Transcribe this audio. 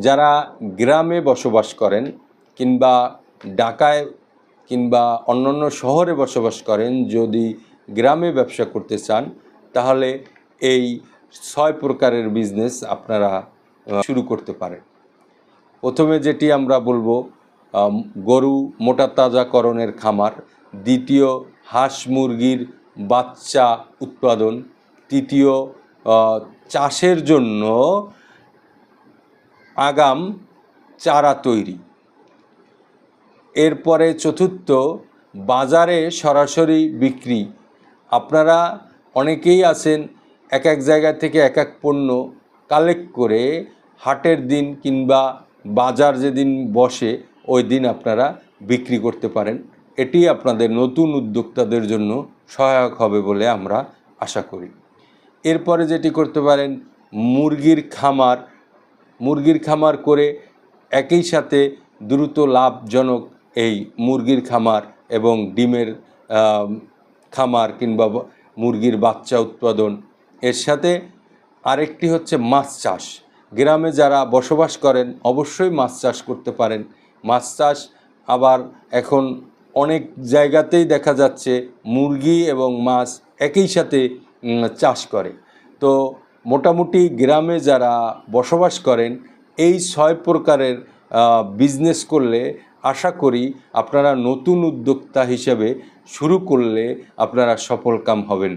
যারা গ্রামে বসবাস করেন কিংবা ঢাকায় কিংবা অন্যান্য শহরে বসবাস করেন, যদি গ্রামে ব্যবসা করতে চান তাহলে এই 6 প্রকারের বিজনেস আপনারা শুরু করতে পারেন। প্রথমে যেটি আমরা বলবো, গরু মোটা তাজাকরণের খামার। দ্বিতীয়, হাঁস মুরগির বাচ্চা উৎপাদন। তৃতীয়, চাষের জন্য আগাম চারা তৈরি। এরপরে চতুর্থ, বাজারে সরাসরি বিক্রি। আপনারা অনেকেই আছেন এক এক জায়গা থেকে এক এক পণ্য কালেক্ট করে হাটের দিন কিংবা বাজার যেদিন বসে ওই দিন আপনারা বিক্রি করতে পারেন। এটি আপনাদের নতুন উদ্যোক্তাদের জন্য সহায়ক হবে বলে আমরা আশা করি। এরপরে যেটি করতে পারেন, মুরগির খামার করে একই সাথে দ্রুত লাভজনক এই মুরগির খামার এবং ডিমের খামার কিংবা মুরগির বাচ্চা উৎপাদন। এর সাথে আরেকটি হচ্ছে মাছ চাষ। গ্রামে যারা বসবাস করেন অবশ্যই মাছ চাষ করতে পারেন। মাছ চাষ আবার এখন অনেক জায়গাতেই দেখা যাচ্ছে মুরগি এবং মাছ একই সাথে চাষ করে। তো মোটামুটি গ্রামে যারা বসবাস করেন এই 6 প্রকারের বিজনেস করলে আশা করি আপনারা নতুন উদ্যোক্তা হিসেবে শুরু করলে আপনারা সফলকাম হবেন।